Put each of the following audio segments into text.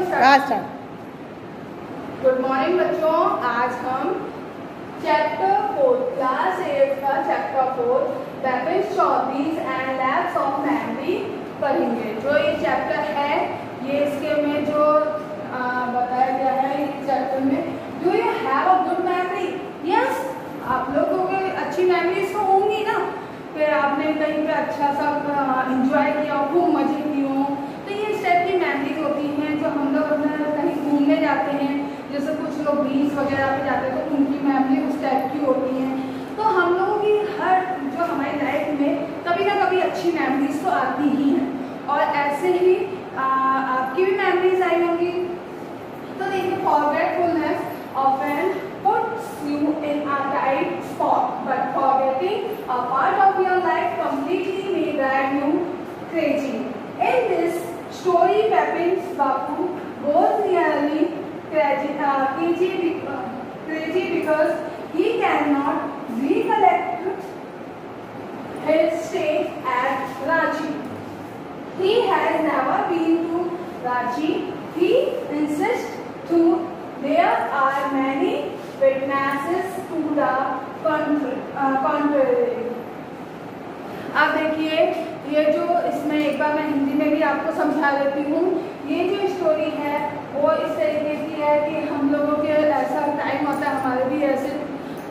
Start. Good morning बच्चों, आज हम चैप्टर 4 क्लास 8 का चैप्टर 4 वेपन्स चौधरीज एंड लैब्स ऑफ मेमोरी पढ़ेंगे। जो ये चैप्टर है ये इसके में जो बताया गया है इस चैप्टर में, do you have a good memory? Yes, आप लोगों को अच्छी मेमोरीज तो होंगी ना, फिर आपने कहीं पे अच्छा सा एंजॉय किया, खूब मजे किए हों, तो ये इस टाइप की मेमोरीज होती हैं जो हम लोग अपना कहीं घूमने जाते हैं, जैसे कुछ लोग बीच वगैरह पे जाते हैं तो उनकी मेमोरी उस टाइप की होती हैं। तो हम लोगों की हर जो हमारी लाइफ में कभी ना कभी अच्छी मेमोरीज तो आती ही हैं, और ऐसे ही आपकी भी मेमोरीज आई होंगी। तो देखिए, forgetfulness often puts you in a tight spot, but forgetting a part of your life completely may drive you crazy. In this story, Bipin Babu goes nearly crazy because he cannot recollect his stay at Ranchi. He has never been to Ranchi. He insists to there are many witnesses to the contrary. अब देखिए, ये जो इसमें एक बार मैं हिंदी में भी आपको समझा देती हूँ। ये जो स्टोरी है वो इस तरीके की है कि हम लोगों के ऐसा टाइम होता है, हमारे भी ऐसे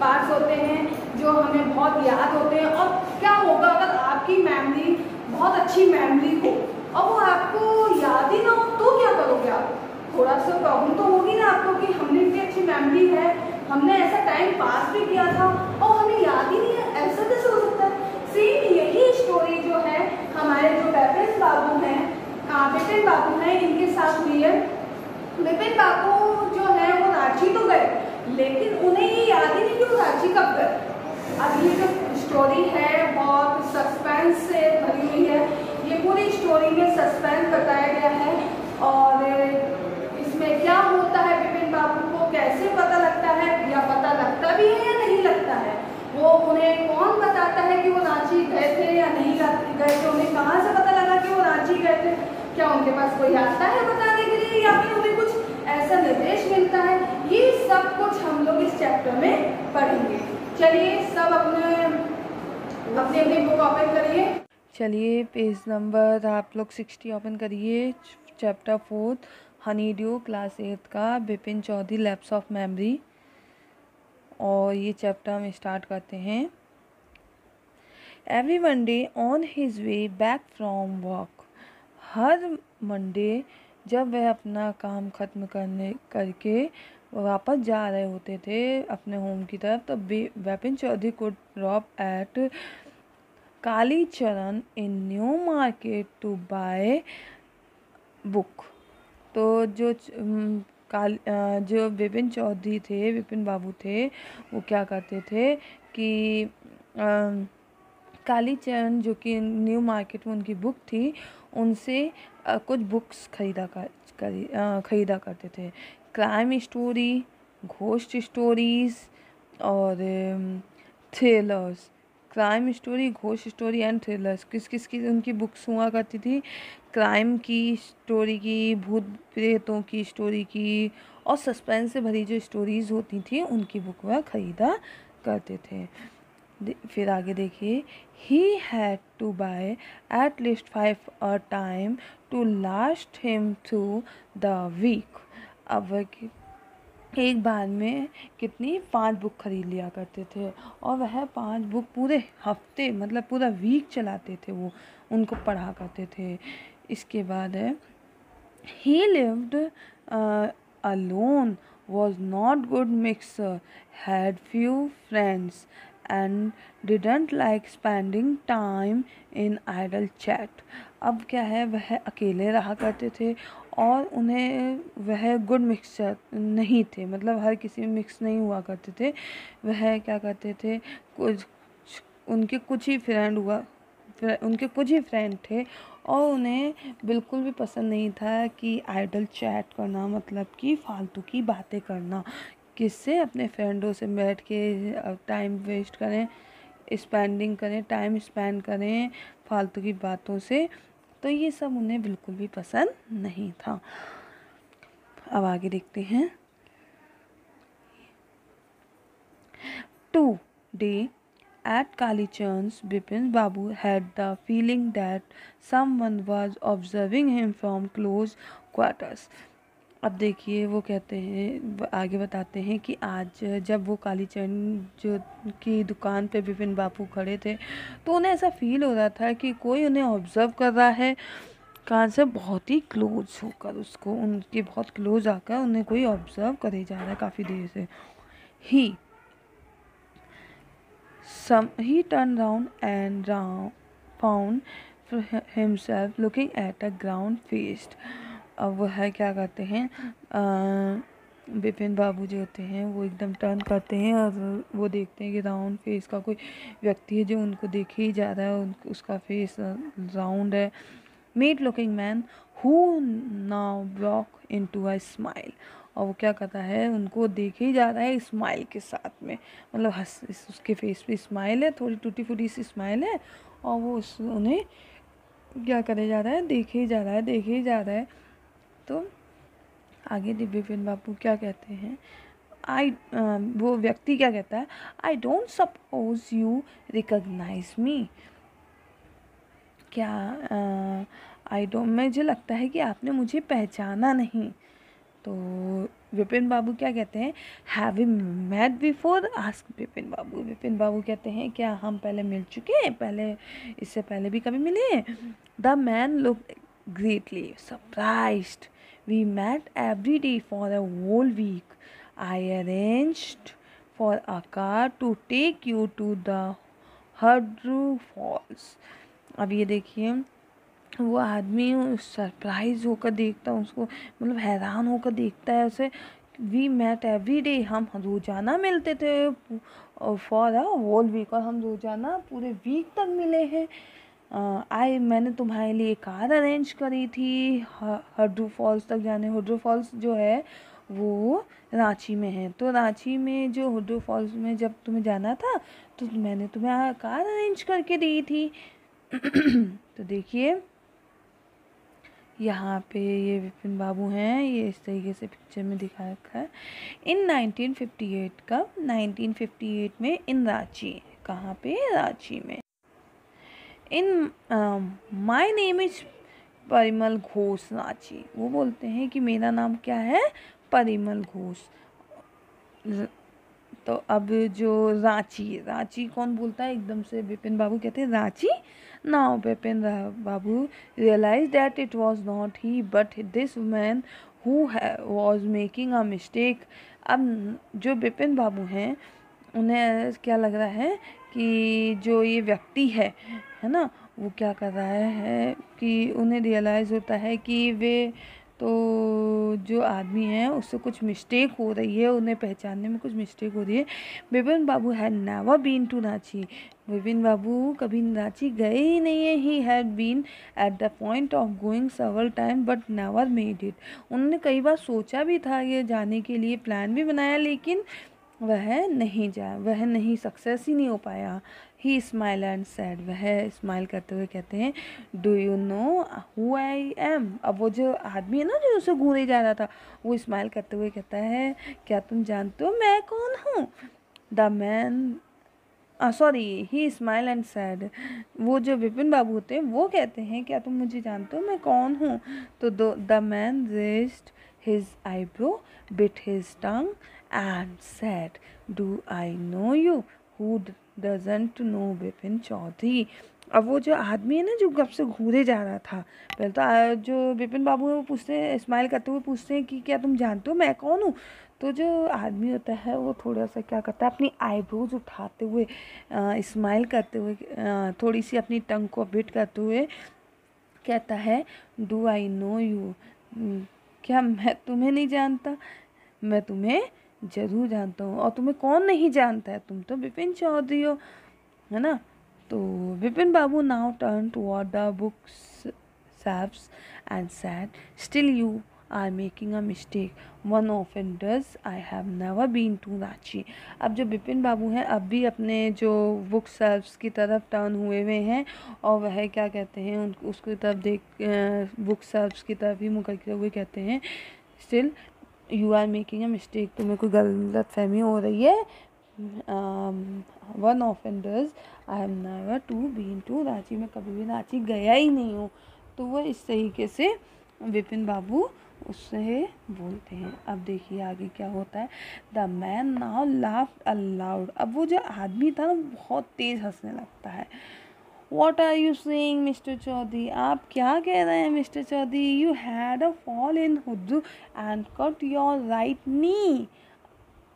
पार्ट्स होते हैं जो हमें बहुत याद होते हैं। और क्या होगा अगर आपकी मेमोरी बहुत अच्छी मेमोरी हो और वो आपको याद ही ना हो, तो क्या करोगे आप? थोड़ा सा प्रॉब्लम तो होगी ना आपको कि हमने इतनी अच्छी मेमोरी है, हमने ऐसा टाइम पास भी किया था और हमें याद ही नहीं है, ऐसा कैसे हो सकता है? सेम यही स्टोरी जो है हमारे जो बिपिन बाबू हैं इनके साथ हुई है। बिपिन बाबू जो है वो रांची तो गए, लेकिन उन्हें ये याद ही नहीं कि वो रांची कब गए। अब ये जो स्टोरी है बहुत सस्पेंस से भरी हुई है। ये पूरी स्टोरी में सस्पेंस बताया गया है, और इसमें क्या होता है, बिपिन बाबू को कैसे पता लगता है, या पता लगता भी है या नहीं लगता है, वो उन्हें कौन बताता है कि वो रांची गए थे या नहीं गए थे, उन्हें कहाँ से पता लगा कि वो रांची गए थे, क्या उनके पास कोई आता है बताने के लिए, या फिर उन्हें कुछ ऐसा निर्देश मिलता है, ये सब कुछ हम लोग इस चैप्टर में पढ़ेंगे। चलिए सब अपने बुक ओपन करिए। चलिए पेज नंबर आप लोग 60 ओपन करिए। चैप्टर 4 हनी ड्यू क्लास 8 का Bipin Choudhury lapse of memory, और ये चैप्टर हम स्टार्ट करते हैं। Every Monday on his way back from work, हर मंडे जब वह अपना काम ख़त्म करके वापस जा रहे होते थे अपने होम की तरफ, तो बिपिन चौधरी को drop at Kalicharan in New Market to buy book. तो जो बिपिन चौधरी थे, बिपिन बाबू थे, वो क्या करते थे कि कालीचरण जो कि न्यू मार्केट में उनकी बुक थी, उनसे कुछ बुक्स खरीदा करते थे। क्राइम स्टोरी, घोस्ट स्टोरीज़ और thrillers. Crime story, ghost story and thrillers किस किस की उनकी बुक्स हुआ करती थी? क्राइम की स्टोरी की, भूत प्रेतों की स्टोरी की, और सस्पेंस से भरी जो स्टोरीज़ होती थी उनकी बुक वह ख़रीदा करते थे। फिर आगे देखिए, he had to buy at least 5 a time to last him through the week. अब एक बार में कितनी 5 बुक खरीद लिया करते थे, और वह 5 बुक पूरे हफ्ते मतलब पूरा वीक चलाते थे, वो उनको पढ़ा करते थे। इसके बाद है, ही lived alone, was not good mixer, had few friends and didn't like spending time in idle chat। अब क्या है, वह अकेले रहा करते थे और उन्हें वह गुड मिक्सचर नहीं थे, मतलब हर किसी में मिक्स नहीं हुआ करते थे। वह क्या करते थे, उनके कुछ ही फ्रेंड थे, और उन्हें बिल्कुल भी पसंद नहीं था कि आइडल चैट करना, मतलब कि फालतू की बातें करना, किससे, अपने फ्रेंडों से बैठ के टाइम वेस्ट करें, टाइम स्पेंड करें फालतू की बातों से। तो ये सब उन्हें बिल्कुल भी पसंद नहीं था। अब आगे देखते हैं। Today at Kalichand's, Bipin Babu had the feeling that someone was observing him from close quarters. अब देखिए वो कहते हैं, आगे बताते हैं कि आज जब वो कालीचंद जो की दुकान पे विपिन बाबू खड़े थे तो उन्हें ऐसा फील हो रहा था कि कोई उन्हें ऑब्जर्व कर रहा है, कहाँ से, बहुत ही क्लोज होकर, उसको उनके बहुत क्लोज आकर उन्हें कोई ऑब्जर्व करे जा रहा है काफ़ी देर से। He turned round and found himself looking at a ground faced. अब वो है क्या करते हैं, विपिन बाबू जो होते हैं वो एकदम टर्न करते हैं और वो देखते हैं कि राउंड फेस का कोई व्यक्ति है जो उनको देखे ही जा रहा है, उसका फेस राउंड है। Meek looking man who now broke into a smile. और वो क्या करता है, उनको देखे ही जा रहा है स्माइल के साथ में, मतलब उसके फेस पे स्माइल है, थोड़ी टूटी फूटी सी स्माइल है, और वो उन्हें क्या करे जा रहा है, देखे ही जा रहा है, देखे ही जा रहा है। तो आगे विपिन बाबू क्या कहते हैं, वो व्यक्ति क्या कहता है, I don't suppose you recognise me. क्या मुझे लगता है कि आपने मुझे पहचाना नहीं। तो विपिन बाबू क्या कहते हैं, have we met before, ask Vipin Babu. Vipin Babu कहते हैं क्या हम पहले मिल चुके हैं, पहले इससे पहले भी कभी मिले हैं। The man look greatly surprised, we met every day for a whole week, I arranged for a car to take you to the Hundru Falls. अब ये देखिए, वो आदमी सरप्राइज होकर देखता है उसको, मतलब हैरान होकर देखता है उसे। वी मेट एवरी डे, हम रोज़ाना मिलते थे फॉर अ होल वीक, और हम रोज़ाना पूरे वीक तक मिले हैं। मैंने तुम्हारे लिए कार अरेंज करी थी हर्ड्रू फॉल्स तक जाने। हर्ड्रू फॉल्स जो है वो रांची में है, तो रांची में जो हर्ड्रू फॉल्स में जब तुम्हें जाना था तो मैंने तुम्हें कार अरेंज करके दी थी। तो देखिए यहाँ पे ये विपिन बाबू हैं, ये इस तरीके से पिक्चर में दिखा रखा है। इन 1958 का 1958 में इन रांची, कहाँ पे, रांची में। In my name is Parimal Ghosh Ranchi. वो बोलते हैं कि मेरा नाम क्या है, परिमल घोष। तो अब जो रांची कौन बोलता है, एकदम से विपिन बाबू कहते हैं Ranchi. Now Vipin Babu realise that it was not he but this man who was making a mistake. अब जो विपिन बाबू हैं उन्हें क्या लग रहा है कि जो ये व्यक्ति है ना, वो क्या कर रहा है कि उन्हें रियलाइज़ होता है कि वे तो जो आदमी है उससे कुछ मिस्टेक हो रही है, उन्हें पहचानने में कुछ मिस्टेक हो रही है। Vipin Babu had never been to Ranchi. Vipin Babu कभी रांची गए ही नहीं है। He had been at the point of going several time but never made it. उन्होंने कई बार सोचा भी था ये जाने के लिए, प्लान भी बनाया, लेकिन वह नहीं सक्सेस ही नहीं हो पाया। ही स्माइल एंड सैड, वह स्माइल करते हुए कहते हैं do you know who I am. अब वो जो आदमी है ना जो उसे घूरे जा रहा था, वो स्माइल करते हुए कहता है क्या तुम जानते हो मैं कौन हूँ। The man he smile and sad, वो जो विपिन बाबू होते हैं वो कहते हैं क्या तुम मुझे जानते हो मैं कौन हूँ। तो the man raised his eyebrow, bit his tongue and said, do I know you? Who doesn't know Vipin Choudhury. अब वो जो आदमी है ना जो गप से घूरे जा रहा था, पहले तो जो विपिन बाबू है वो पूछते हैं, स्माइल करते हुए पूछते हैं कि क्या तुम जानते हो मैं कौन हूँ। तो जो आदमी होता है वो थोड़ा सा क्या करता है, अपनी आईब्रोज उठाते हुए स्माइल करते हुए थोड़ी सी अपनी टंग को बिट करते हुए कहता है डू आई नो यू, क्या मैं तुम्हें नहीं जानता। मैं तुम्हें ज़रूर जानता हूँ, और तुम्हें कौन नहीं जानता है, तुम तो विपिन चौधरी हो, है ना। तो Vipin Babu now turn toward the book shelves and said still you are making a mistake, one often does, I have never been to Ranchi. अब जो विपिन बाबू हैं अब भी अपने जो बुक शेल्फ्स की तरफ टर्न हुए हैं, और वह क्या कहते हैं उसकी तरफ बुक शेल्फ्स की तरफ ही मुकर हुए कहते हैं still you are making a mistake, तुम्हें कोई गलत फहमी हो रही है। One offenders, I am never to been to Ranchi, मैं कभी भी रांची गया ही नहीं हूँ। तो वो इस तरीके से विपिन बाबू उससे बोलते हैं। अब देखिए आगे क्या होता है। The man now laughed allowed, अब वो जो आदमी था ना बहुत तेज़ हंसने लगता है। What are you saying, Mr. Chaudhary, आप क्या कह रहे हैं mister Choudhury? You had a fall in Hudru and cut your right knee,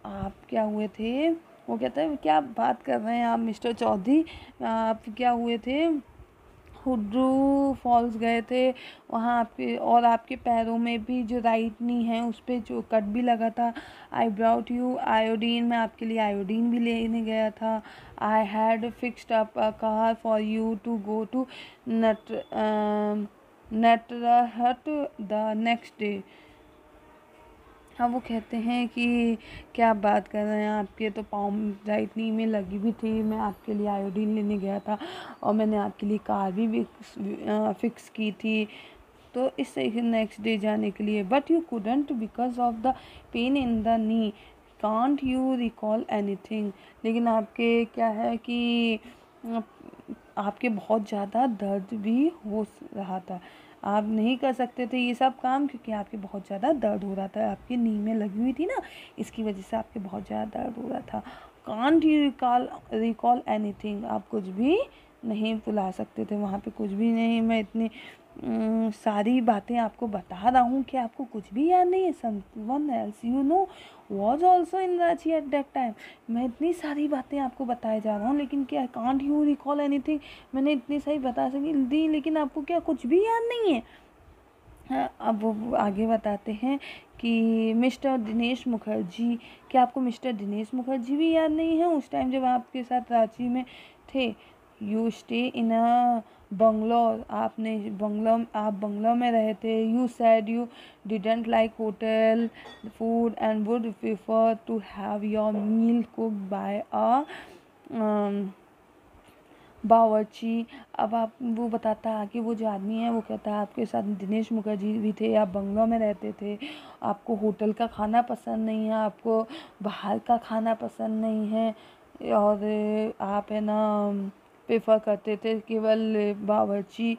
आप क्या हुए थे? वो कहता है क्या बात कर रहे हैं आप मिस्टर चौधरी, आप क्या हुए थे? हुड्रू फॉल्स गए थे वहाँ आपके, और आपके पैरों में भी जो राइट नी है उस पर जो कट भी लगा था। आई ब्राउट यू आयोडीन, मैं आपके लिए आयोडीन भी लेने गया था। I had fixed up a car for you to go to Netarhat the next day. हाँ, वो कहते हैं कि क्या बात कर रहे हैं, आपके तो पाँव राइट नी में लगी भी थी, मैं आपके लिए आयोडीन लेने गया था और मैंने आपके लिए कार भी फिक्स की थी, तो इस तरीके नेक्स्ट डे जाने के लिए। But you couldn't because of the pain in the knee, can't you recall anything, लेकिन आपके क्या है कि आपके बहुत ज़्यादा दर्द भी हो रहा था, आप नहीं कर सकते थे ये सब काम क्योंकि आपके बहुत ज़्यादा दर्द हो रहा था, आपकी नी में लगी हुई थी ना, इसकी वजह से आपके बहुत ज़्यादा दर्द हो रहा था। कांट यू रिकॉल एनीथिंग, आप कुछ भी नहीं भुला सकते थे, वहाँ पे कुछ भी नहीं। मैं इतनी सारी बातें आपको बता रहा हूँ कि आपको कुछ भी याद नहीं है। Someone else you know was also in Ranchi at that time, मैं इतनी सारी बातें आपको बताए जा रहा हूँ लेकिन क्या कांट यू रिकॉल एनीथिंग, मैंने इतनी सारी बता सकी दी लेकिन आपको क्या कुछ भी याद नहीं है। हाँ, अब वो आगे बताते हैं कि मिस्टर दिनेश मुखर्जी, क्या आपको मिस्टर दिनेश मुखर्जी भी याद नहीं है उस टाइम जब आपके साथ रांची में थे? You stay in a bungalow, आप बंगलो में रहे थे। You said you didn't like hotel food and would prefer to have your meal cooked by a bawarchi. अब आप वो बताता है कि वो जो आदमी है वो कहता है आपके साथ दिनेश मुखर्जी भी थे, आप बंगलों में रहते थे, आपको होटल का खाना पसंद नहीं है, आपको बाहर का खाना पसंद नहीं है और आप है ना प्रेफर करते थे केवल बावर्ची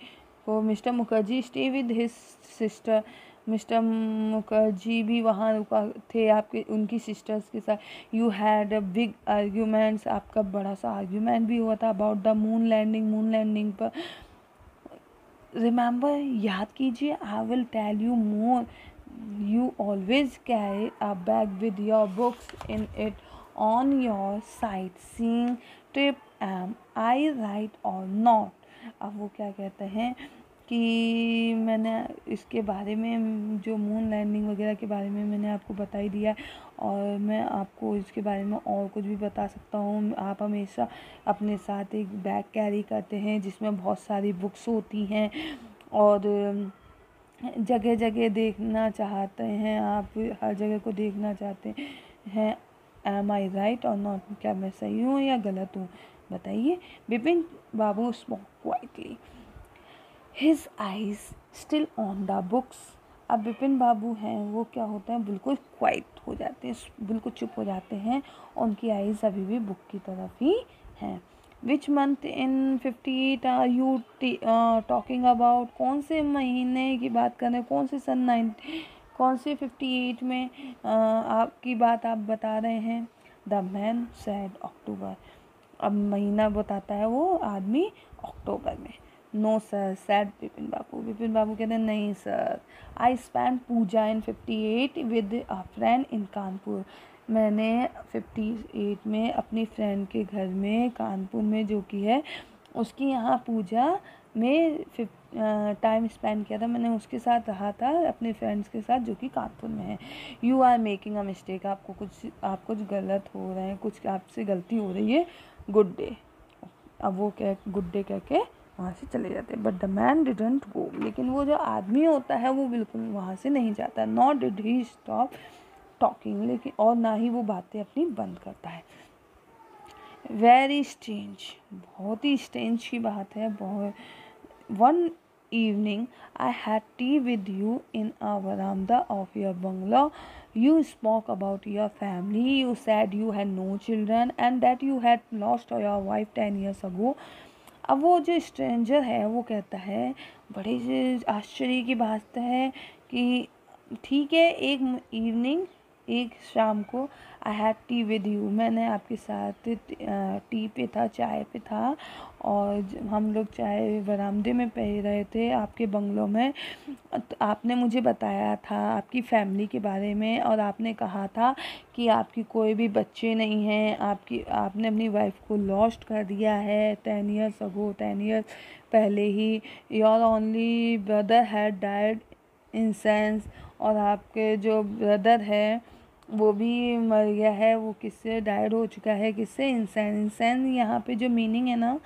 को। Mister Mukherjee stay with his sister, mister Mukherjee भी वहाँ रुका थे आपके उनकी सिस्टर्स के साथ। You had a big arguments, आपका बड़ा सा आर्ग्यूमेंट भी हुआ था अबाउट द मून लैंडिंग पर। रिमेंबर, याद कीजिए, I will tell you more, you always carry a bag with your books in it on your sightseeing trip, am I right और नॉट। अब वो क्या कहते हैं कि मैंने इसके बारे में जो मून लैंडिंग वगैरह के बारे में मैंने आपको बता ही दिया है और मैं आपको इसके बारे में और कुछ भी बता सकता हूँ। आप हमेशा अपने साथ एक बैग कैरी करते हैं जिसमें बहुत सारी बुक्स होती हैं और जगह जगह देखना चाहते हैं, आप हर जगह को देखना चाहते हैं। एम आई राइट और नॉट, क्या मैं सही हूँ या गलत हूँ बताइए। Vipin Babu smoke quietly, his eyes still on the books. अब विपिन बाबू हैं वो क्या होता है बिल्कुल क्वाइट हो जाते हैं, बिल्कुल चुप हो जाते हैं, उनकी आइज अभी भी बुक की तरफ ही हैं। Which month in 58 are you talking about, कौन से महीने की बात कर रहे हैं, कौन से कौन से 58 में आपकी बात आप बता रहे हैं? द मैन सैड अक्टूबर, अब महीना बताता है वो आदमी अक्टूबर में। No sir said Vipin Babu कहते हैं नहीं sir, I spend Puja in 58 with a friend in Kanpur, मैंने 58 में अपनी फ्रेंड के घर में कानपुर में जो कि है उसकी यहाँ पूजा में टाइम स्पेंड किया था, मैंने उसके साथ रहा था अपने फ्रेंड्स के साथ जो कि कानपुर में है। You are making a mistake, आप कुछ गलत हो रहे हैं, कुछ आपसे गलती हो रही है। गुड डे, अब वो क्या गुड डे कह के वहाँ से चले जाते हैं। But the man didn't go, लेकिन वो जो आदमी होता है वो बिल्कुल वहाँ से नहीं जाता। Not did he stop talking, लेकिन और ना ही वो बातें अपनी बंद करता है। वेरी स्ट्रेंज, बहुत ही स्ट्रेंज की बात है। बहुत one evening, I had tea with you in a veranda of your bungalow. You spoke about your family. You said you had no children and that you had lost your wife 10 years ago. अब वो जो stranger है वो कहता है, बड़े से आश्चर्य की बात है कि ठीक है, एक इवनिंग, एक शाम को, I had T with you, मैंने आपके साथ टी पे था, चाय पे था, और हम लोग चाय बरामदे में पी रहे थे आपके बंगलों में। तो आपने मुझे बताया था आपकी फैमिली के बारे में, और आपने कहा था कि आपकी कोई भी बच्चे नहीं हैं, आपने अपनी वाइफ को लॉस्ट कर दिया है 10 ईयर्स अगो, 10 ईयर्स पहले ही। Your only brother had died in sense, और आपके जो ब्रदर है वो भी मर गया है। वो किससे डाइड हो चुका है, किससे? इंसेंस। इंसेंस यहाँ पे जो मीनिंग है ना,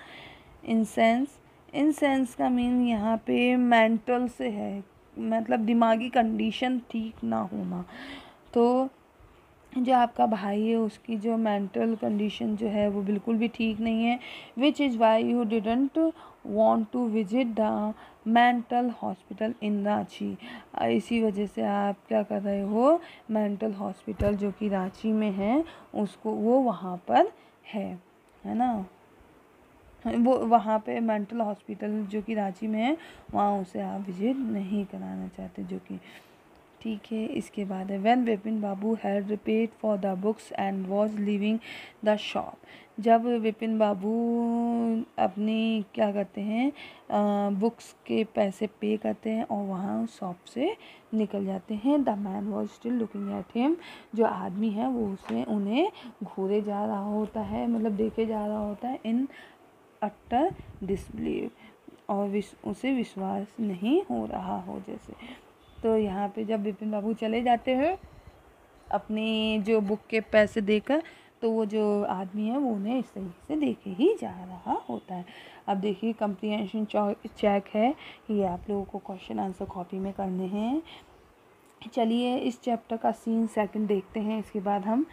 इंसेंस का मीन यहाँ पे मेंटल से है, मतलब दिमागी कंडीशन ठीक ना होना। तो जो आपका भाई है उसकी जो मेंटल कंडीशन जो है वो बिल्कुल भी ठीक नहीं है। Which is why you didn't want to visit the mental hospital in Ranchi. इसी वजह से आप क्या कर रहे हो, मेंटल हॉस्पिटल जो कि रांची में है उसको, वो वहाँ पर है ना, वो वहाँ पे मेंटल हॉस्पिटल जो कि रांची में है, वहाँ उसे आप विजिट नहीं कराना चाहते, जो कि ठीक है। इसके बाद है, when Vipin Babu had paid for the books and was leaving the shop. जब विपिन बाबू अपनी क्या करते हैं, बुक्स के पैसे पे करते हैं और वहाँ शॉप से निकल जाते हैं। The man was still looking at him. जो आदमी है वो उन्हें घूरे जा रहा होता है, मतलब देखे जा रहा होता है, इन अटर डिसबिलीव, और उसे विश्वास नहीं हो रहा हो जैसे। तो यहाँ पे जब विपिन बाबू चले जाते हैं अपनी जो बुक के पैसे देकर, तो वो जो आदमी है वो उन्हें इस तरीके से देखे ही जा रहा होता है। अब देखिए कम्प्रीहेंशन चेक है, ये आप लोगों को क्वेश्चन आंसर कॉपी में करने हैं। चलिए इस चैप्टर का सीन सेकंड देखते हैं। इसके बाद हम,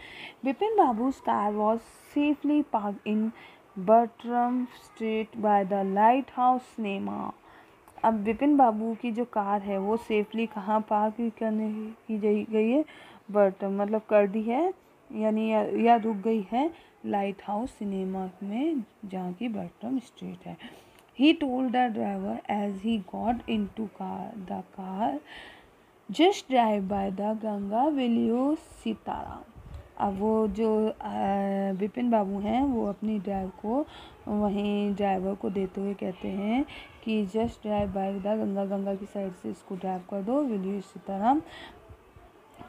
Vipin Babu's car was safely parked in Bertram Street by the Lighthouse Cinema. अब विपिन बाबू की जो कार है वो सेफली कहाँ पार्क करने की गई है, बर्ट्रम मतलब कर दी है, यानी या रुक गई है लाइट हाउस सिनेमा में, जहाँ की बर्ट्रम स्ट्रीट है। He told the driver as he got into the car, just drive by the Ganga will you Sitaram. अब वो जो विपिन बाबू हैं वो अपनी ड्राइव को वहीं ड्राइवर को देते हुए कहते हैं कि just drive by the Ganga, Ganga की साइड से इसको ड्राइव कर दो, विल यू सीताराम,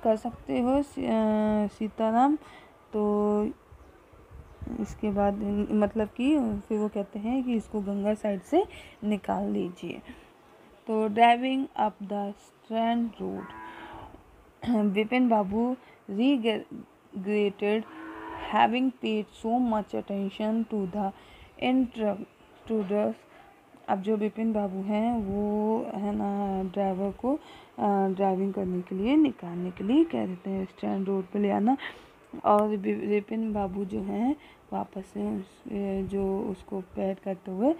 कर सकते हो सीताराम। तो इसके बाद मतलब कि फिर वो कहते हैं कि इसको गंगा साइड से निकाल लीजिए। तो driving up the strand road, Vipin Babu regretted having paid so much attention to the intruders। अब जो विपिन बाबू हैं वो है ना ड्राइवर को ड्राइविंग करने के लिए, निकालने के लिए कह देते हैं, स्टैंड रोड पे ले आना। और विपिन बाबू जो हैं वापस से जो उसको पैड करते हुए,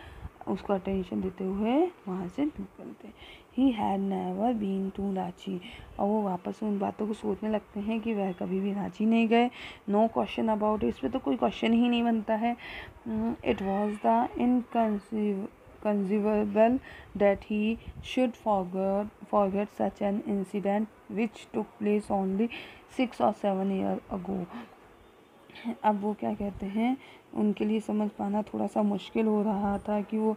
उसको अटेंशन देते हुए वहाँ से निकलते। He had never been to Ranchi, और वो वापस उन बातों को सोचने लगते हैं कि वह कभी भी रांची नहीं गए। नो क्वेश्चन अबाउट, इस पर तो कोई क्वेश्चन ही नहीं बनता है। It was the inconceivable that he should forget such an incident which took place only 6 or 7 years ago। अब वो क्या कहते हैं, उनके लिए समझ पाना थोड़ा सा मुश्किल हो रहा था कि वो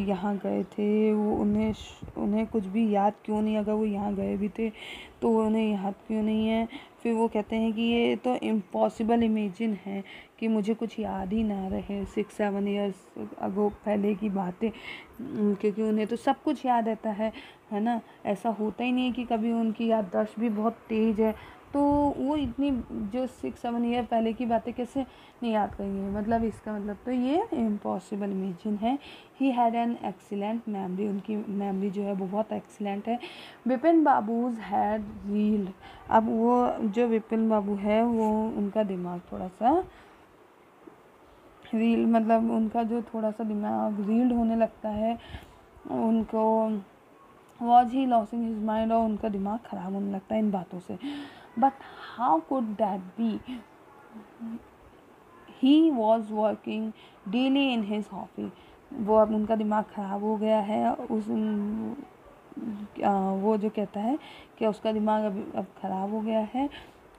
यहाँ गए थे, वो उन्हें कुछ भी याद क्यों नहीं, अगर वो यहाँ गए भी थे तो उन्हें याद क्यों नहीं है। फिर वो कहते हैं कि ये तो इम्पॉसिबल इमेजिन है कि मुझे कुछ याद ही ना रहे 6-7 ईयर्स अगो पहले की बातें, क्योंकि उन्हें तो सब कुछ याद रहता है ना। ऐसा होता ही नहीं है कि कभी उनकी याददाश्त भी बहुत तेज़ है, तो वो इतनी जो 6-7 ईयर पहले की बातें कैसे नहीं याद करेंगे, मतलब इसका मतलब तो ये इम्पॉसिबल इमेजिन है। He had an excellent memory, उनकी मेमोरी जो है वो बहुत एक्सीलेंट है। विपिन बाबूज हैड रील्ड, अब वो जो विपिन बाबू है वो उनका दिमाग थोड़ा सा रील, मतलब उनका जो थोड़ा सा दिमाग रील्ड होने लगता है। उनको was he losing his mind, और उनका दिमाग ख़राब होने लगता है इन बातों से. But how could that be? He was working daily in his office. वो अब उनका दिमाग ख़राब हो गया है. वो जो कहता है कि उसका दिमाग अब ख़राब हो गया है.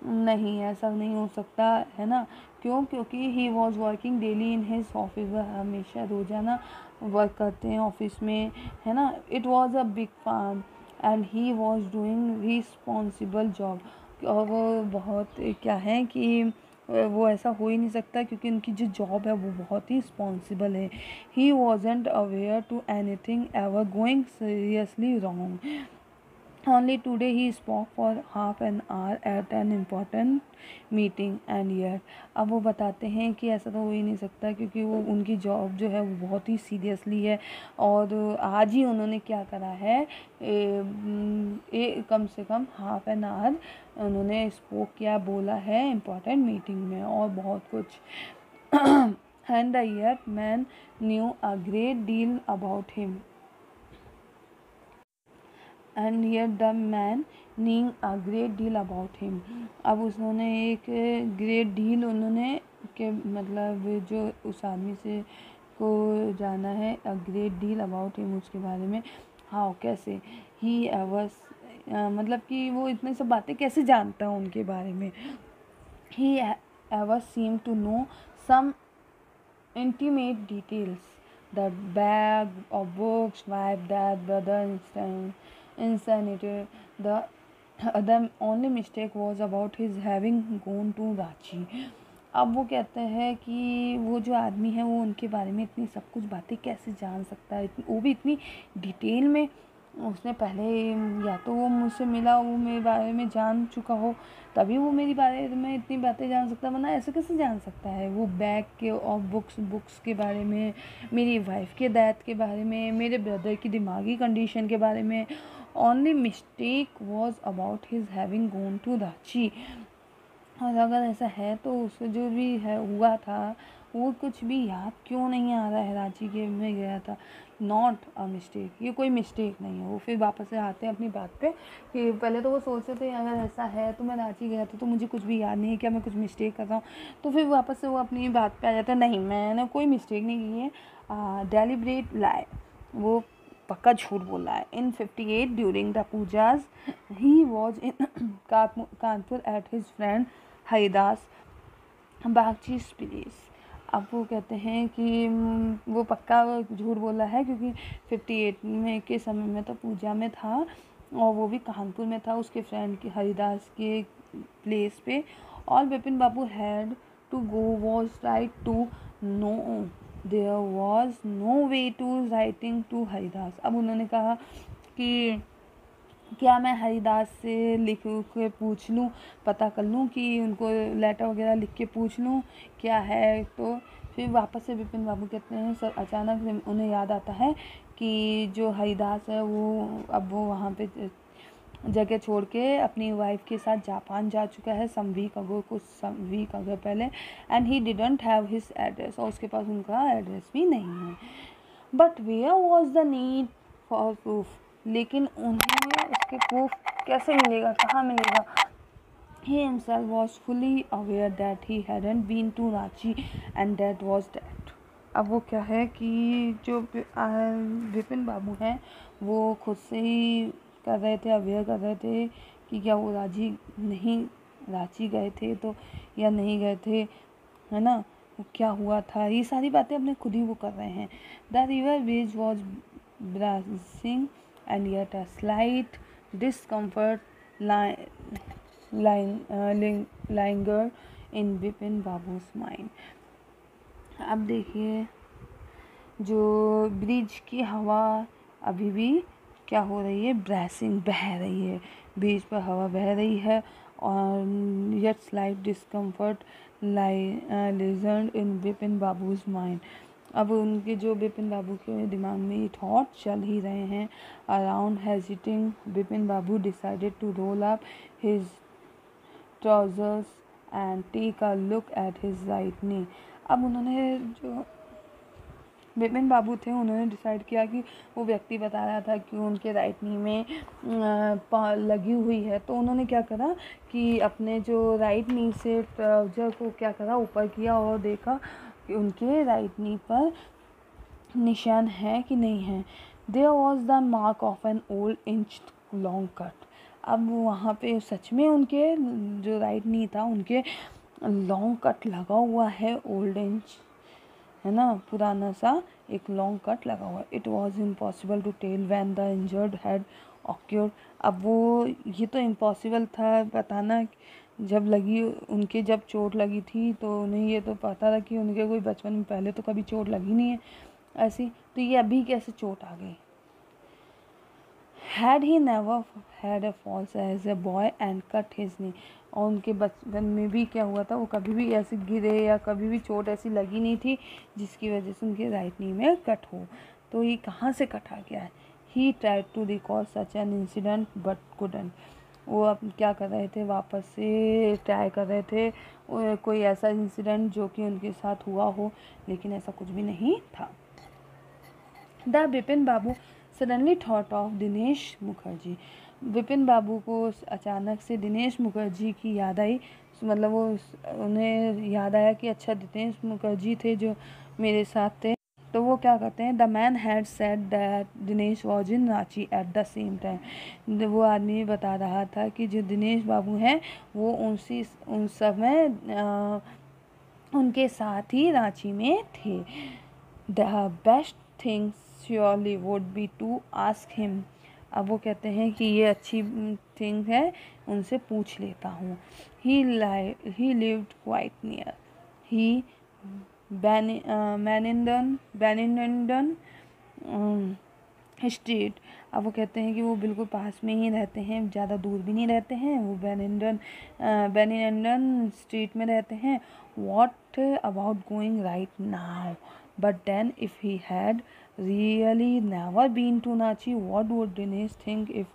नहीं, ऐसा नहीं हो सकता है ना. क्यों? क्योंकि ही was working daily in his office. वह हमेशा रोज़ाना वर्क करते हैं ऑफिस में, है ना. It was a big farm and he was doing responsible job. और वो बहुत क्या है कि वो ऐसा हो ही नहीं सकता, क्योंकि उनकी जो जॉब है वो बहुत ही रिस्पॉन्सिबल है. He wasn't aware to anything ever going seriously wrong. Only today he spoke for half an hour at an important meeting and yet. अब वो बताते हैं कि ऐसा तो हो ही नहीं सकता, क्योंकि वो उनकी जॉब जो है वो बहुत ही सीरियसली है. और आज ही उन्होंने क्या करा है, कम से कम हाफ एन आवर उन्होंने स्पोक किया, बोला है इम्पोर्टेंट मीटिंग में, और बहुत कुछ. And the yet man knew a great deal about him. And yet the man knowing a great deal about him. अब उन्होंने एक ग्रेट डील उन्होंने के मतलब जो उस आदमी से को जाना है, अ ग्रेट डील अबाउट हिम, उसके बारे में. हाउ, कैसे? ही एवर्स, मतलब कि वो इतने सब बातें कैसे जानता है उनके बारे में. He ever seem to know some intimate details. The bag of books, wife, dad, brother, insanity. The only mistake was about his having gone to Ranchi. अब वो कहते हैं कि वो जो आदमी है वो उनके बारे में इतनी सब कुछ बातें कैसे जान सकता है, वो भी इतनी डिटेल में. उसने पहले, या तो वो मुझसे मिला, वो मेरे बारे में जान चुका हो, तभी वो मेरी बारे में इतनी बातें जान सकता है, वरना ऐसे कैसे जान सकता है. वो बैग के और बुक्स के बारे में, मेरी वाइफ के डेथ के बारे में, मेरे ब्रदर की दिमागी कंडीशन के बारे में. Only mistake was about his having gone to Ranchi. और अगर ऐसा है तो उसको जो भी है हुआ था वो कुछ भी याद क्यों नहीं आ रहा है, रांची के में गया था. नॉट अ मिस्टेक, ये कोई मिस्टेक नहीं है. वो फिर वापस से आते हैं अपनी बात पे कि पहले तो वो सोचते थे अगर ऐसा है तो मैं रांची गया था तो मुझे कुछ भी याद नहीं है, क्या मैं कुछ मिस्टेक कर रहा हूँ. तो फिर वापस से वो अपनी बात पे आ जाता है, नहीं मैंने कोई मिस्टेक नहीं की है. डेलिब्रेट लाई, वो पक्का झूठ बोला है. In 58 during the pujas he was in Kanpur at his friend Haridas Bagchi's place. अब वो कहते हैं कि वो पक्का झूठ बोला है, क्योंकि 58 में के समय में तो पूजा में था, और वो भी कानपुर में था उसके फ्रेंड के हरिदास के प्लेस पे. All Vipin Babu had to go was write to no, there was no way to writing to Haridas. अब उन्होंने कहा कि क्या मैं हरिदास से लिख के पूछ लूँ, पता कर लूँ कि उनको लेटर वगैरह लिख के पूछ लूँ क्या है. तो फिर वापस से विपिन बाबू कहते हैं, सर अचानक से उन्हें याद आता है कि जो हरिदास है वो अब वो वहाँ पे जगह छोड़ के अपनी वाइफ के साथ जापान जा चुका है सम वीक अगो पहले. And he didn't have his address, और उसके पास उनका एड्रेस भी नहीं है. But where was the need for proof, लेकिन उन्हें उसके प्रूफ कैसे मिलेगा, कहाँ मिलेगा. He himself was fully aware that he hadn't been to Ranchi and that was that. अब वो क्या है कि जो विपिन बाबू हैं वो खुद से ही कर रहे थे, अवेयर कर रहे थे कि क्या वो रांची गए थे तो या नहीं गए थे, है ना. क्या हुआ था, ये सारी बातें अपने खुद ही वो कर रहे हैं. The river bridge was bracing and yet a slight discomfort linger in Vipin Babu's mind. अब देखिए, जो ब्रिज की हवा अभी भी क्या हो रही है, ब्रेसिंग, बह रही है. ब्रिज पर हवा बह रही है, और येट स्लाइट डिस्कम्फर्ट लिजर्ड इन विपिन बाबू's माइंड. अब उनके जो विपिन बाबू के दिमाग में ये थॉट चल ही रहे हैं. Around hesitating Vipin Babu decided to roll up his trousers and take a look at his right knee. अब उन्होंने जो विपिन बाबू थे, उन्होंने डिसाइड किया कि वो व्यक्ति बता रहा था कि उनके राइट नी में लगी हुई है। तो उन्होंने क्या करा कि अपने जो राइट नी से ट्राउजर को क्या करा, ऊपर किया और देखा कि उनके राइट नी पर निशान है कि नहीं है। There was the mark of an old inch long cut. अब वहाँ पे सच में उनके जो राइट नी था उनके लॉन्ग कट लगा हुआ है, ओल्ड इंच है ना, पुराना सा एक लॉन्ग कट लगा हुआ है। It was impossible to tell when the injured had occurred. अब वो ये तो इम्पॉसिबल था बताना, जब लगी उनके जब चोट लगी थी तो उन्हें ये तो पता था कि उनके कोई बचपन में पहले तो कभी चोट लगी नहीं है ऐसी, तो ये अभी कैसे चोट आ गई। Had he never had a falls as a boy and cut his knee। और उनके बचपन में भी क्या हुआ था, वो कभी भी ऐसे गिरे या कभी भी चोट ऐसी लगी नहीं थी जिसकी वजह से उनके राइट नी में कट हो। तो ये कहाँ से कट आ गया है। He tried to recall such an incident but couldn't। वो अब क्या कर रहे थे, वापस से ट्राई कर रहे थे कोई ऐसा इंसिडेंट जो कि उनके साथ हुआ हो, लेकिन ऐसा कुछ भी नहीं था। The Vipin Babu suddenly thought of Dinesh Mukherjee. Vipin Babu को अचानक से दिनेश मुखर्जी की याद आई, मतलब वो उन्हें याद आया कि अच्छा दिनेश मुखर्जी थे जो मेरे साथ थे। तो वो क्या कहते हैं, the man had said that Dinesh was in Ranchi at the same time. वो आदमी बता रहा था कि जो दिनेश बाबू हैं वो उन समय उनके साथ ही रांची में थे। The best thing surely would be to ask him. अब वो कहते हैं कि ये अच्छी थिंग है, उनसे पूछ लेता हूँ। He lived quite near he Bennington street. अब वो कहते हैं कि वो बिल्कुल पास में ही रहते हैं, ज़्यादा दूर भी नहीं रहते हैं, वो बैनिंडन स्ट्रीट में रहते हैं। What about going right now, but then if he had really never been to Ranchi, what would Dinesh think if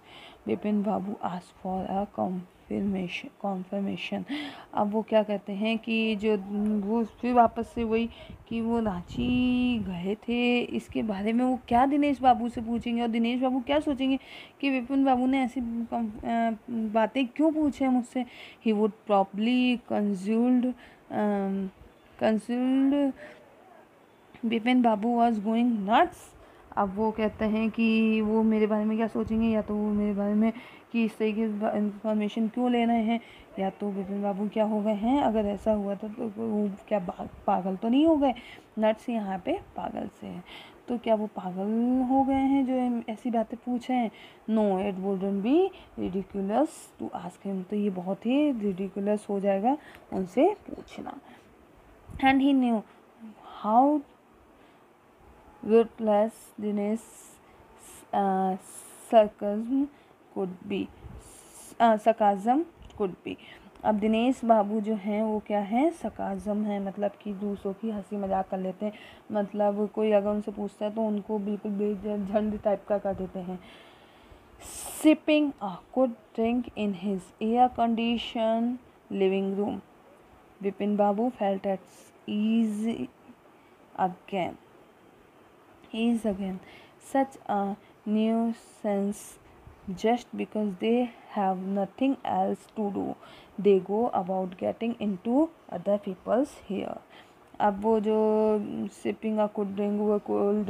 Bipin Babu asked for a confirmation। अब वो क्या कहते हैं कि जो वो फिर वापस से वही कि वो रांची गए थे, इसके बारे में वो क्या दिनेश बाबू से पूछेंगे और दिनेश बाबू क्या सोचेंगे कि विपिन बाबू ने ऐसी बातें क्यों पूछे मुझसे। He would probably concluded Vipin Babu was going nuts. अब वो कहते हैं कि वो मेरे बारे में क्या सोचेंगे, या तो वो मेरे बारे में कि इस तरह की इंफॉर्मेशन क्यों ले रहे हैं, या तो विपिन बाबू क्या हो गए हैं। अगर ऐसा हुआ था तो वो क्या पागल तो नहीं हो गए। नट्स यहाँ पे पागल से है, तो क्या वो पागल हो गए हैं जो ऐसी बातें पूछ रहे हैं। No it wouldn't be ridiculous to ask him. तो ये बहुत ही रिडिकुलस हो जाएगा उनसे पूछना। And he knew how ruthless Dinesh sarcasm could be। अब दिनेश बाबू जो हैं वो क्या है, सकाजम है, मतलब कि दूसरों की हंसी मजाक कर लेते हैं। मतलब कोई अगर उनसे पूछता है तो उनको बिल्कुल बेझंड टाइप का कर देते हैं। Sipping a good drink in his air condition living room, Vipin Babu felt at ease again such a nuisance just because they have nothing else to do, they go about getting into other people's hair। अब वो जो sipping a cold drink, वो cold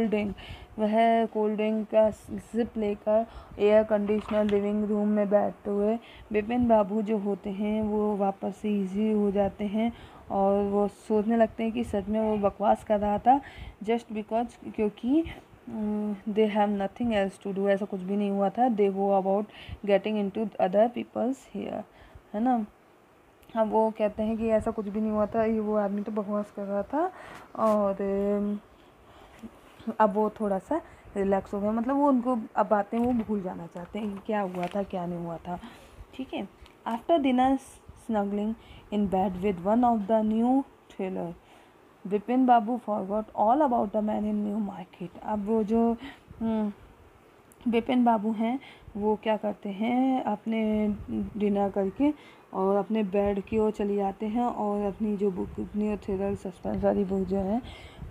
drink वह cold drink का SIP लेकर air conditioner living room में बैठते हुए विपिन बाबू जो होते हैं वो वापस से ईजी हो जाते हैं और वो सोचने लगते हैं कि सच में वो बकवास कर रहा था, जस्ट बिकॉज क्योंकि they have nothing else to do, ऐसा कुछ भी नहीं हुआ था। They go about getting into other people's hair, है ना। अब वो कहते हैं कि ऐसा कुछ भी नहीं हुआ था, ये वो आदमी तो बकवास कर रहा था। और अब वो थोड़ा सा रिलैक्स हो गया, मतलब वो उनको अब बातें वो भूल जाना चाहते हैं कि क्या हुआ था क्या नहीं हुआ था। ठीक है। After dinner snuggling in bed with one of the new thriller, Vipin Babu forgot all about the man in New Market। अब वो जो विपिन बाबू हैं वो क्या करते हैं, अपने डिनर करके और अपने बेड की ओर चले जाते हैं और अपनी जो बुक, अपनी थ्रिलर सस्पेंस वाली बुक जो है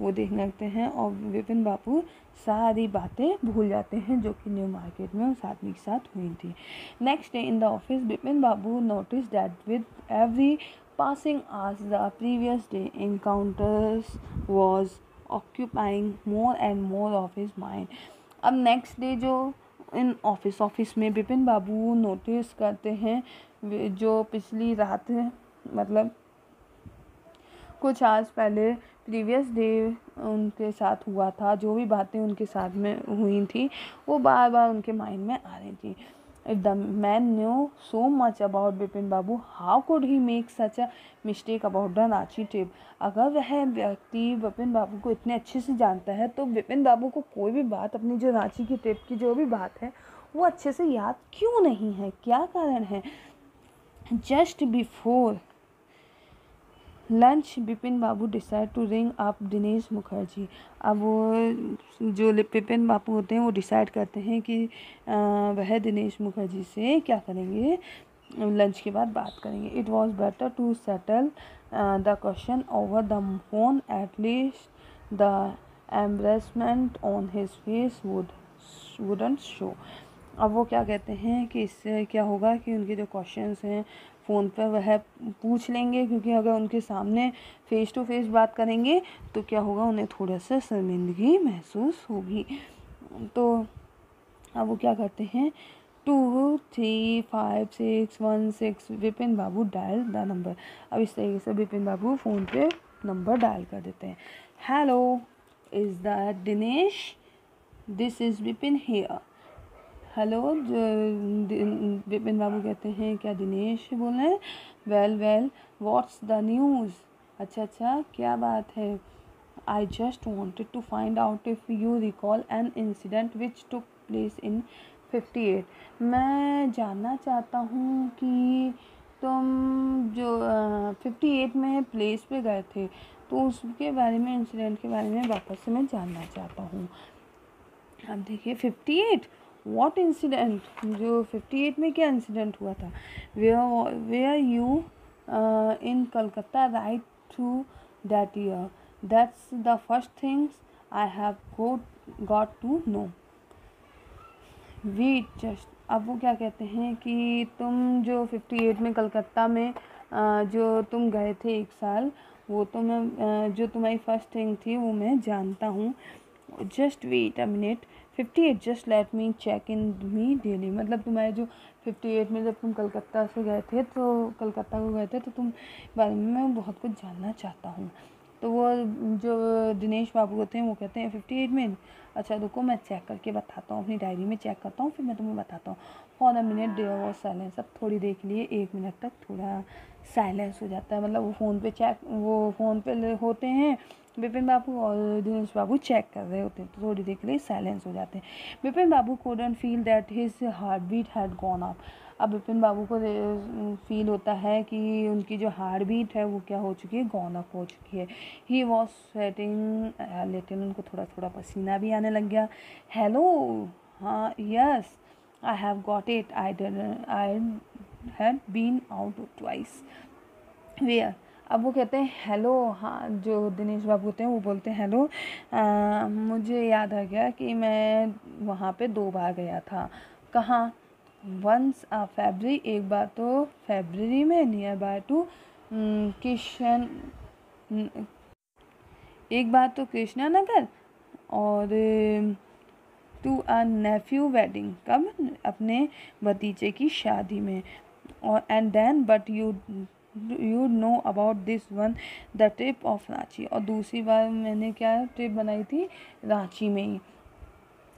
वो देखने लगते हैं और विपिन बाबू सारी बातें भूल जाते हैं जो कि न्यू मार्केट में उस आदमी के साथ हुई थी। Next day in the office Vipin Babu notice that with every passing as the previous day encounters was occupying more and more of his mind। अब नेक्स्ट डे जो इन ऑफिस में विपिन बाबू नोटिस करते हैं जो पिछली रात मतलब कुछ आज पहले प्रीवियस डे उनके साथ हुआ था, जो भी बातें उनके साथ में हुई थी वो बार बार उनके माइंड में आ रही थी। If the man new so much about Vipin Babu how could he make such a mistake about the Ranchi trip. अगर वह व्यक्ति विपिन बाबू को इतने अच्छे से जानता है तो विपिन बाबू को कोई भी बात, अपनी जो रांची की ट्रिप की जो भी बात है वो अच्छे से याद क्यों नहीं है, क्या कारण है। Just before lunch Vipin Babu decide to ring up Dinesh Mukherjee. अब वो जो विपिन बाबू होते हैं वो डिसाइड करते हैं कि वह दिनेश मुखर्जी से क्या करेंगे, लंच के बाद बात करेंगे। It was better to settle the question over the phone, at least the embarrassment on his face wouldn't show. अब वो क्या कहते हैं कि इससे क्या होगा कि उनके जो क्वेश्चंस हैं फ़ोन पर वह पूछ लेंगे, क्योंकि अगर उनके सामने फ़ेस टू फेस बात करेंगे तो क्या होगा, उन्हें थोड़ा सा शर्मिंदगी महसूस होगी। तो अब वो क्या करते हैं, 235616 Vipin Babu dial the number. अब इस तरीके से विपिन बाबू फ़ोन पे नंबर डायल कर देते हैं। Hello, is that Dinesh? This is Vipin here. Hello, Vipin Babu कहते हैं क्या दिनेश बोल रहे हैं? Well what's the news? अच्छा क्या बात है? I just wanted to find out if you recall an incident which took place in 58। मैं जानना चाहता हूँ कि तुम जो 58 में प्लेस पे गए थे तो उसके बारे में, इंसिडेंट के बारे में वापस से मैं जानना चाहता हूँ। अब देखिए 58 व्हाट इंसिडेंट, जो 58 में क्या इंसिडेंट हुआ था। Were you in Calcutta right through that year, that's the first things I have got to know. Wait just. अब वो क्या कहते हैं कि तुम जो 58 में कलकत्ता में जो तुम गए थे एक साल, वो तो मैं जो तुम्हारी फर्स्ट थिंग थी वो मैं जानता हूँ। Just wait a minute 58 just let me check in me daily. मतलब तुम्हारे जो 58 में जब तुम कलकत्ता से गए थे, तो कलकत्ता को गए थे तो तुम बारे में मैं बहुत कुछ जानना चाहता हूँ। तो वो जो दिनेश बाबू होते हैं वो कहते हैं 58 में, अच्छा रुको मैं चेक करके बताता हूँ, अपनी डायरी में चेक करता हूँ फिर मैं तुम्हें बताता हूँ। For a minute there was silence. अब थोड़ी देर के लिए 1 मिनट तक थोड़ा साइलेंस हो जाता है। मतलब वो फ़ोन पे होते हैं विपिन बाबू और दिनेश बाबू चेक कर रहे होते हैं, तो थोड़ी देर के लिए साइलेंस हो जाते हैं। विपिन बाबू couldn't feel that his heartbeat had gone up। अब विपिन बाबू को फील होता है कि उनकी जो हार्ट बीट है वो क्या हो चुकी है, गॉन अप हो चुकी है। ही वॉज स्वेटिंग, लेकिन उनको थोड़ा थोड़ा पसीना भी आने लग गया। हेलो, हाँ yes I have got it, I had been out twice. Where. अब वो कहते हैं हेलो, हाँ जो दिनेश बाबू होते हैं वो बोलते हैं हेलो, मुझे याद आ गया कि मैं वहाँ पे 2 बार गया था। कहाँ? वंस फैब्री, एक बार तो फैब्रवरी में नियर बाय टू किशन, एक बार तो कृष्णा नगर, और टू अ नेफ्यू वेडिंग, कब? अपने भतीजे की शादी में। और and then but you know about this one the trip of Ranchi. और दूसरी बार मैंने क्या ट्रिप बनाई थी, रांची में ही,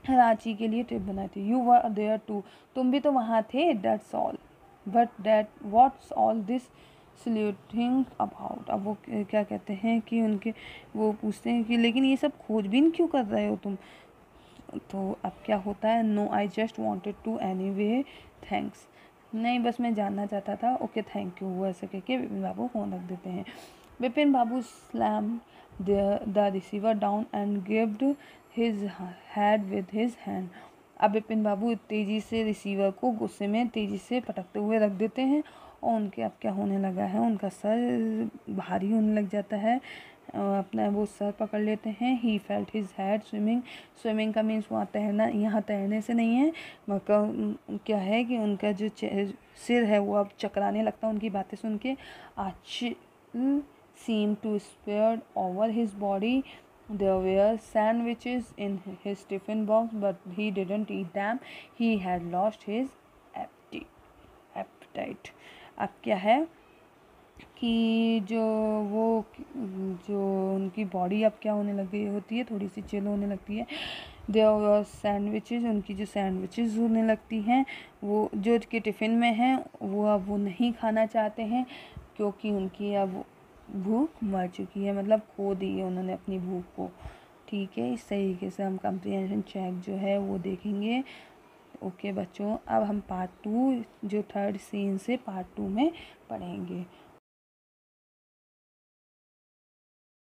रांची के लिए ट्रिप बनाई थी। यू वर देयर टू, तुम भी तो वहाँ थे। That's all, but that what's all this saluting about. अब वो क्या कहते हैं कि उनके वो पूछते हैं कि लेकिन ये सब खोजबीन क्यों कर रहे हो तुम। तो अब क्या होता है, no I just wanted to anyway thanks. नहीं बस मैं जानना चाहता था, ओके थैंक यू, वो ऐसे कह के विपिन बाबू फ़ोन रख देते हैं। Vipin Babu slam the receiver down and gripped his head with his hand. अब विपिन बाबू तेज़ी से रिसीवर को गुस्से में तेज़ी से पटकते हुए रख देते हैं और उनके अब क्या होने लगा है, उनका सर भारी होने लग जाता है। अपना वो सर पकड़ लेते हैं। He felt his head swimming. Swimming का मीन्स वहाँ तैरना, यहाँ तैरने से नहीं है, मतलब क्या है कि उनका जो सिर है वो अब चकराने लगता है उनकी बातें सुन के। Chill seemed to spread over his body. There were sandwiches in his tiffin box, but he didn't eat them. He had lost his appetite. अब क्या है कि जो उनकी बॉडी अब क्या होने लगी होती है, थोड़ी सी चिल होने लगती है। देयर वर सैंडविचेस, उनकी जो सैंडविचेस होने लगती हैं वो जो कि टिफ़िन में हैं वो अब वो नहीं खाना चाहते हैं, क्योंकि उनकी अब भूख मर चुकी है, मतलब खो दी है उन्होंने अपनी भूख को। ठीक है, इस तरीके से हम कंप्रीहेंशन चेक जो है वो देखेंगे। ओके बच्चों, अब हम पार्ट 2 जो थर्ड सीन से पार्ट 2 में पढ़ेंगे।